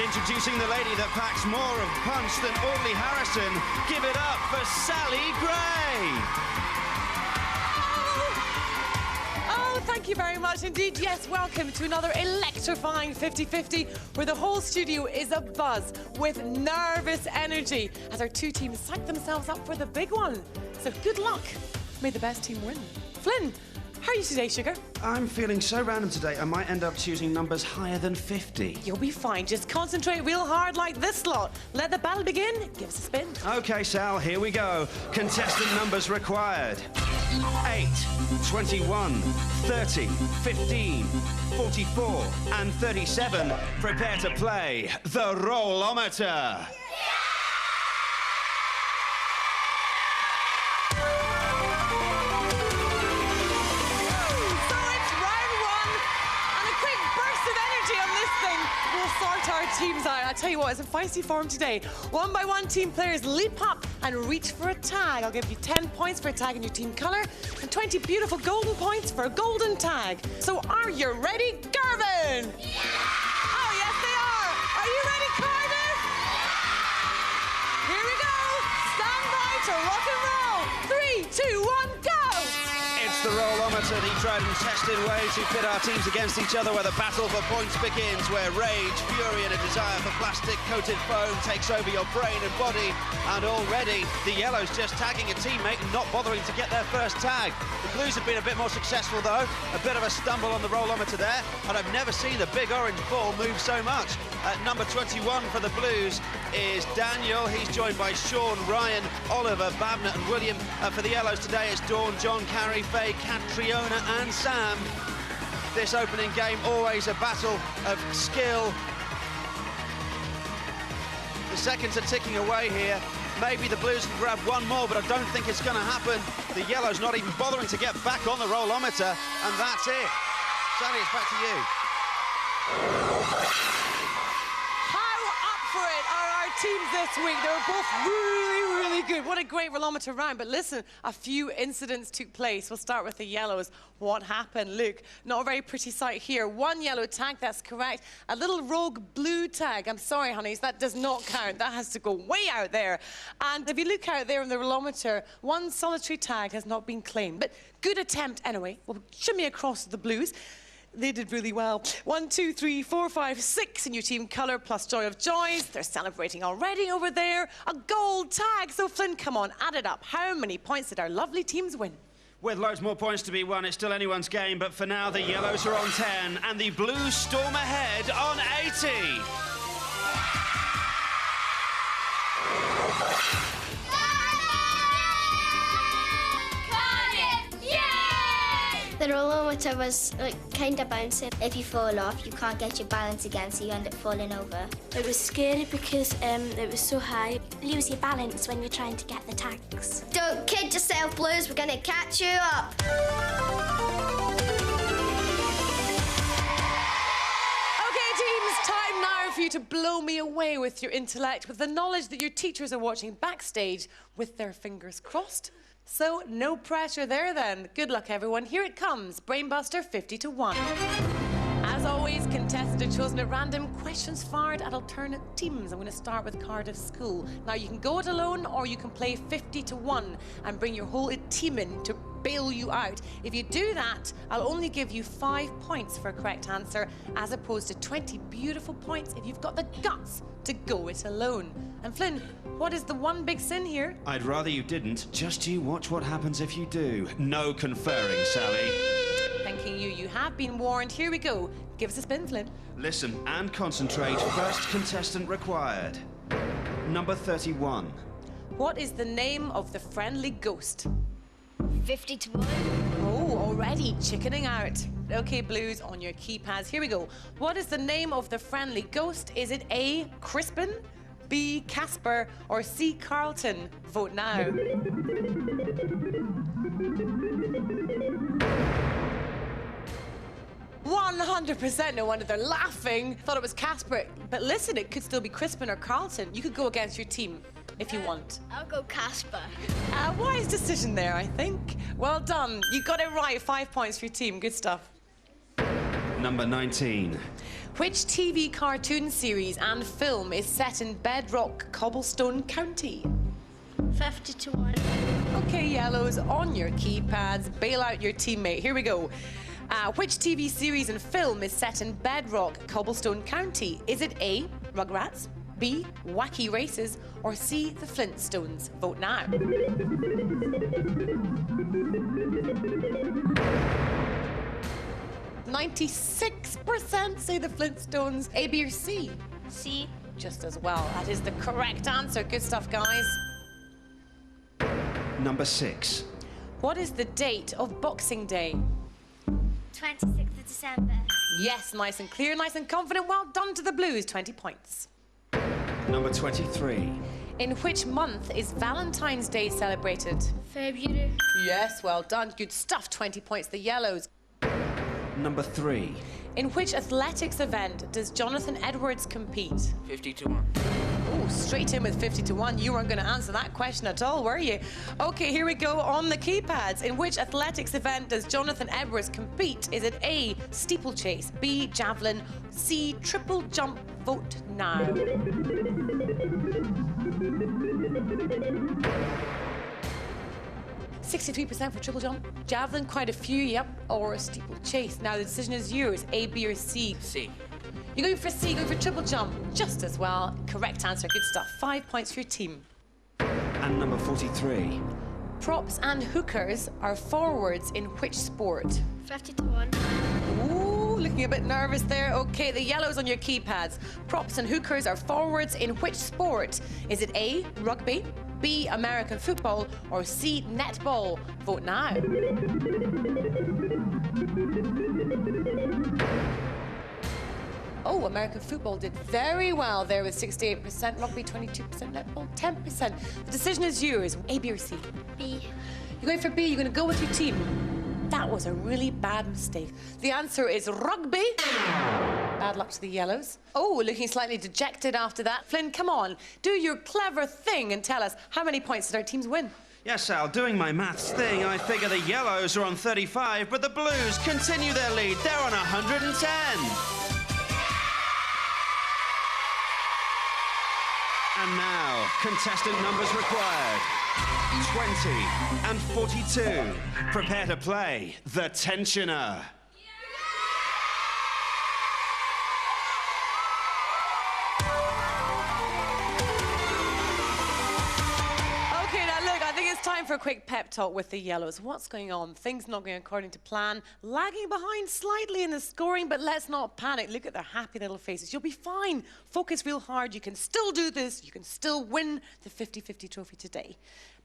introducing the lady that packs more of punch than Audley Harrison, give it up for Sally Gray. Oh, thank you very much indeed. Yes, welcome to another electrifying 50-50 where the whole studio is abuzz with nervous energy as our two teams psych themselves up for the big one. So good luck. May the best team win. Flynn, how are you today, sugar? I'm feeling so random today, I might end up choosing numbers higher than 50. You'll be fine. Just concentrate real hard like this lot. Let the battle begin. Give us a spin. OK, Sal, here we go. Contestant numbers required. 8, 21, 30, 15, 44 and 37. Prepare to play the Rollometer. Sort our teams out. I'll tell you what, it's a feisty form today. One by one, team players leap up and reach for a tag. I'll give you 10 points for a tag in your team colour and 20 beautiful golden points for a golden tag. So are you ready, Girvan? Yeah! Oh, yes, they are. Are you ready, Cardiff? Yeah! Here we go. Stand by to rock and roll. 3, 2, 1, go! It's the Rollometer, the tried and tested way to pit our teams against each other, where the battle for points begins, where rage, fury and a desire for plastic-coated foam takes over your brain and body. And already, the Yellows just tagging a teammate and not bothering to get their first tag. The Blues have been a bit more successful, though. A bit of a stumble on the Rollometer there, and I've never seen the big orange ball move so much. At number 21 for the Blues is Daniel. He's joined by Sean, Ryan, Oliver, Babner and William. For the Yellows today, it's Dawn, John, Carrie, Faye, Catriona and Sam. This opening game, always a battle of skill. The seconds are ticking away here. Maybe the Blues can grab one more, but I don't think it's going to happen. The Yellows not even bothering to get back on the Rollometer, and that's it. Sally, it's back to you. For it are our teams this week. They were both really good. What a great Rollometer round. But listen, a few incidents took place. We'll start with the Yellows. What happened? Look, not a very pretty sight here. One yellow tag, that's correct. A little rogue blue tag. I'm sorry, honeys, that does not count. That has to go way out there. And if you look out there on the Rollometer, one solitary tag has not been claimed. But good attempt anyway. We'll shimmy across the Blues. They did really well. 1, 2, 3, 4, 5, 6 in your team colour, plus Joy of Joys. They're celebrating already over there. A gold tag. So, Flynn, come on, add it up. How many points did our lovely teams win? With loads more points to be won, it's still anyone's game, but for now, the Yellows are on 10, and the Blues storm ahead on 80. The Rollometer was kind of bouncing. If you fall off, you can't get your balance again, so you end up falling over. It was scary because it was so high. You lose your balance when you're trying to get the tags. Don't kid yourself, Blues. We're going to catch you up. OK, teams, time now for you to blow me away with your intellect, with the knowledge that your teachers are watching backstage with their fingers crossed. So, no pressure there then. Good luck, everyone. Here it comes. Brainbuster 50-1. As always, contestants are chosen at random. Questions fired at alternate teams. I'm going to start with Cardiff School. Now, you can go it alone or you can play 50-1 and bring your whole team in to bail you out. If you do that, I'll only give you 5 points for a correct answer, as opposed to 20 beautiful points if you've got the guts to go it alone. And Flynn, what is the one big sin here? I'd rather you didn't. Just you watch what happens if you do. No conferring, Sally. Thanking you. You have been warned. Here we go. Give us a spin, Flynn. Listen and concentrate. First contestant required. Number 31. What is the name of the friendly ghost? 50-1. Oh, already chickening out. OK, Blues, on your keypads. Here we go. What is the name of the friendly ghost? Is it A, Crispin, B, Casper, or C, Carlton? Vote now. "100%, no wonder they're laughing. Thought it was Casper. But listen, it could still be Crispin or Carlton. You could go against your team if you want. I'll go Casper. Wise decision there, I think. Well done. You got it right. 5 points for your team. Good stuff. Number 19. Which TV cartoon series and film is set in bedrock cobblestone county? 50 to 1. Okay, yellows, on your keypads, bail out your teammate. Here we go. Which TV series and film is set in bedrock cobblestone county? Is it A, Rugrats, B, Wacky Races, or C, The Flintstones? Vote now. .96% say The Flintstones. A, B, or C? C. Just as well. That is the correct answer. Good stuff, guys. Number 6. What is the date of Boxing Day? 26th of December. Yes, nice and clear, nice and confident. Well done to the Blues, 20 points. Number 23. In which month is Valentine's Day celebrated? February. Yes, well done. Good stuff, 20 points, the Yellows. Number 3. In which athletics event does Jonathan Edwards compete? 50 to 1. Oh, straight in with 50 to 1. You weren't going to answer that question at all, were you? Okay, here we go on the keypads. In which athletics event does Jonathan Edwards compete? Is it A, steeplechase, B, javelin, C, triple jump? Vote now. 63% for triple jump, javelin, quite a few, yep, or steeplechase. Now the decision is yours, A, B, or C. C. You're going for C, going for triple jump, just as well. Correct answer, good stuff. 5 points for your team. And number 43. Props and hookers are forwards in which sport? 50 to 1. Ooh, looking a bit nervous there. Okay, the yellows on your keypads. Props and hookers are forwards in which sport? Is it A, rugby, B, American football, or C, netball? Vote now. Oh, American football did very well there with 68%, rugby 22%, netball 10%. The decision is yours, A, B, or C? B. You're going for B, you're going to go with your team. That was a really bad mistake. The answer is rugby. Bad luck to the yellows. Oh, looking slightly dejected after that. Flynn, come on, do your clever thing and tell us how many points did our teams win? Yes, Al, doing my maths thing, I figure the yellows are on 35, but the blues continue their lead. They're on 110. And now, contestant numbers required. 20 and 42. Prepare to play the Tensioner. Okay, now look, I think it's time for a quick pep talk with the yellows. What's going on? Things not going according to plan. Lagging behind slightly in the scoring, but let's not panic. Look at their happy little faces. You'll be fine. Focus real hard. You can still do this. You can still win the 50-50 trophy today.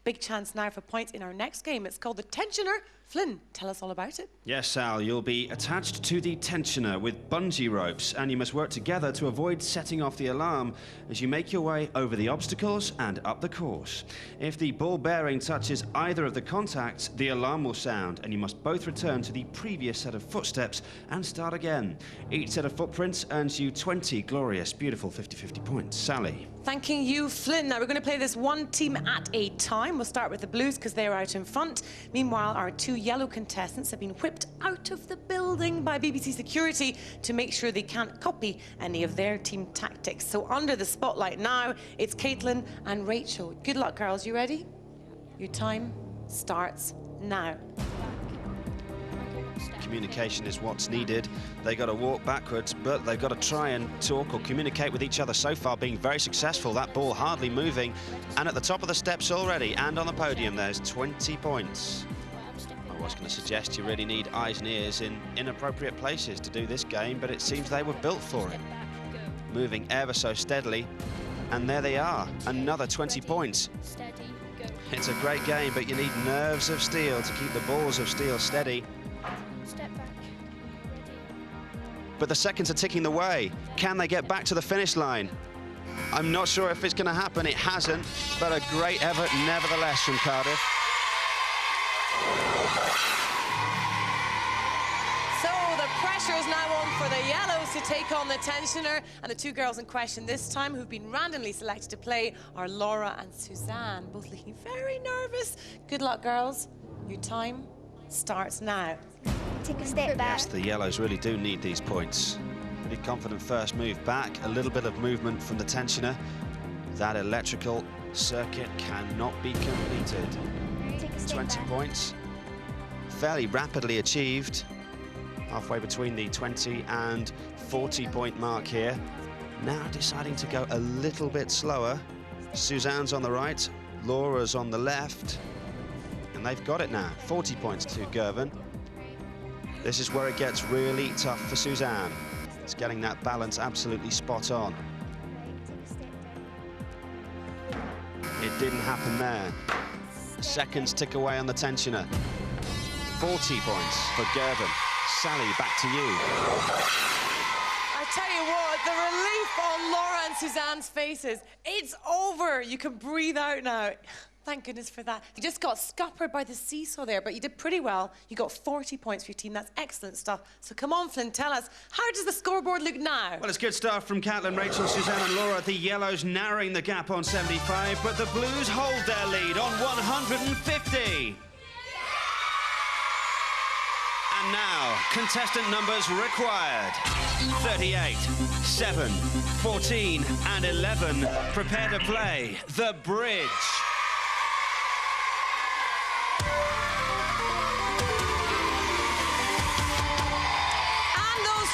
Big chance now for points in our next game. It's called the Tensioner. Flynn, tell us all about it. Yes, Sal, you'll be attached to the tensioner with bungee ropes, and you must work together to avoid setting off the alarm as you make your way over the obstacles and up the course. If the ball bearing touches either of the contacts, the alarm will sound, and you must both return to the previous set of footsteps and start again. Each set of footprints earns you 20 glorious, beautiful 50-50 points. Sally. Thanking you, Flynn. Now, we're going to play this one team at a time. We'll start with the Blues because they're out in front. Meanwhile, our two yellow contestants have been whipped out of the building by BBC security to make sure they can't copy any of their team tactics. So under the spotlight now, it's Caitlin and Rachel. Good luck, girls. You ready? Your time starts now. Communication is what's needed. They got to walk backwards, but they've got to try and talk or communicate with each other. So far, being very successful. That ball hardly moving, and at the top of the steps already, and on the podium, there's 20 points. I was going to suggest you really need eyes and ears in inappropriate places to do this game, but it seems they were built for it. Moving ever so steadily, and there they are, another 20 points. It's a great game, but you need nerves of steel to keep the balls of steel steady. Step back. But the seconds are ticking the way. Can they get back to the finish line? I'm not sure if it's going to happen. It hasn't, but a great effort nevertheless from Cardiff. So the pressure is now on for the yellows to take on the Tensioner, and the two girls in question this time who've been randomly selected to play are Laura and Suzanne, both looking very nervous. Good luck, girls. Your time starts now. Take a step back. Yes, the yellows really do need these points. Pretty confident first move back, a little bit of movement from the tensioner. That electrical circuit cannot be completed. Take a step 20 back. points, fairly rapidly achieved, halfway between the 20 and 40 point mark here. Now deciding to go a little bit slower. Suzanne's on the right, Laura's on the left, and they've got it now. 40 points to Girvan. This is where it gets really tough for Suzanne. It's getting that balance absolutely spot on. It didn't happen there. Seconds tick away on the tensioner. 40 points for Girvan. Sally, back to you. I tell you what, the relief on Laura and Suzanne's faces. It's over. You can breathe out now. Thank goodness for that. You just got scuppered by the seesaw there, but you did pretty well. You got 40 points for your team. That's excellent stuff. So come on, Flynn, tell us, how does the scoreboard look now? Well, it's good stuff from Caitlin, Rachel, Suzanne and Laura. The yellows narrowing the gap on 75, but the blues hold their lead on 150. And now, contestant numbers required. 38, 7, 14 and 11. Prepare to play the bridge.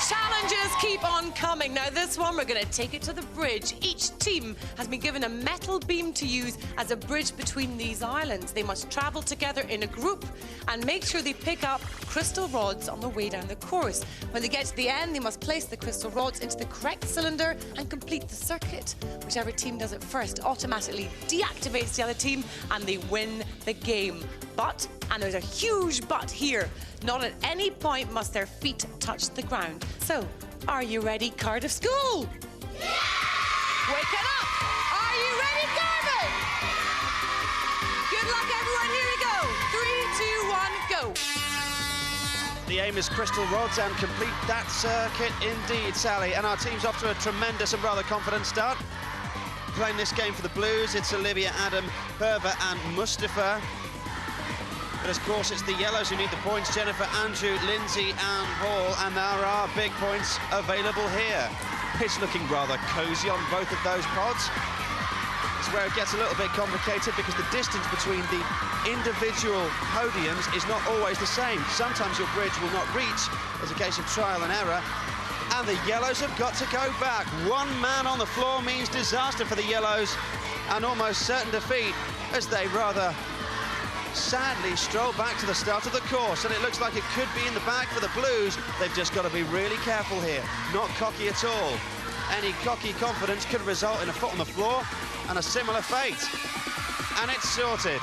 Challenges keep on coming. Now this one, we're going to take it to the bridge. Each team has been given a metal beam to use as a bridge between these islands. They must travel together in a group and make sure they pick up crystal rods on the way down the course. When they get to the end, they must place the crystal rods into the correct cylinder and complete the circuit. Whichever team does it first automatically deactivates the other team and they win the game. But, and there's a huge but here, not at any point must their feet touch the ground. So, are you ready, Cardiff School? Yeah! Wake it up! Are you ready, Girvan? Good luck, everyone. Here we go. 3, 2, 1, go. The aim is crystal rods and complete that circuit indeed, Sally. And our team's off to a tremendous and rather confident start. Playing this game for the Blues, it's Olivia, Adam, Herva and Mustafa. But of course, it's the yellows who need the points. Jennifer, Andrew, Lindsay and Paul. And there are big points available here. It's looking rather cosy on both of those pods. It's where it gets a little bit complicated because the distance between the individual podiums is not always the same. Sometimes your bridge will not reach. There's a case of trial and error. And the yellows have got to go back. One man on the floor means disaster for the yellows and almost certain defeat as they rather sadly stroll back to the start of the course, and it looks like it could be in the bag for the Blues. They've just got to be really careful here, not cocky at all. Any cocky confidence could result in a foot on the floor and a similar fate. And it's sorted.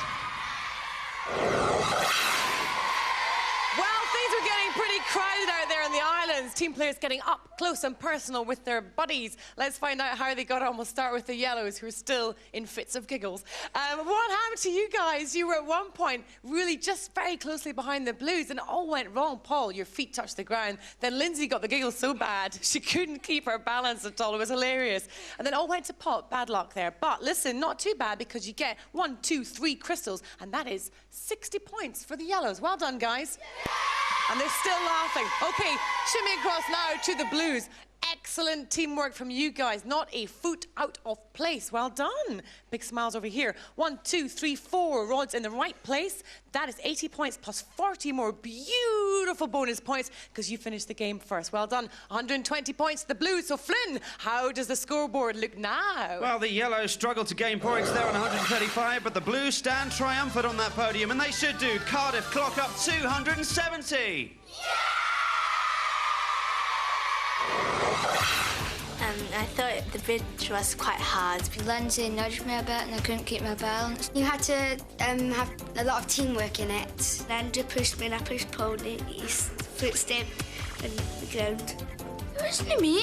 Well, things are getting pretty crowded out there in the islands. Team players getting up close and personal with their buddies. Let's find out how they got on. We'll start with the yellows, who are still in fits of giggles. What happened to you guys? You were at one point really just very closely behind the Blues and it all went wrong. Paul, your feet touched the ground. Then Lindsay got the giggles so bad she couldn't keep her balance at all. It was hilarious. And then it all went to pot. Bad luck there. But listen, not too bad because you get 1, 2, 3 crystals and that is 60 points for the yellows. Well done, guys. And they're still laughing. Okay, shimmy across now to the Blues. Excellent teamwork from you guys. Not a foot out of place. Well done. Big smiles over here. 1, 2, 3, 4 rods in the right place. That is 80 points plus 40 more beautiful bonus points because you finished the game first. Well done. 120 points to the Blues. So Flynn, how does the scoreboard look now? Well, the yellows struggle to gain points there on 135, but the Blues stand triumphant on that podium, and they should do. Cardiff clock up 270. I thought the bridge was quite hard. Lindsay nudged me a bit and I couldn't keep my balance. You had to have a lot of teamwork in it. Andrew pushed me and I pushed Paul in his footstep on the ground. It wasn't me.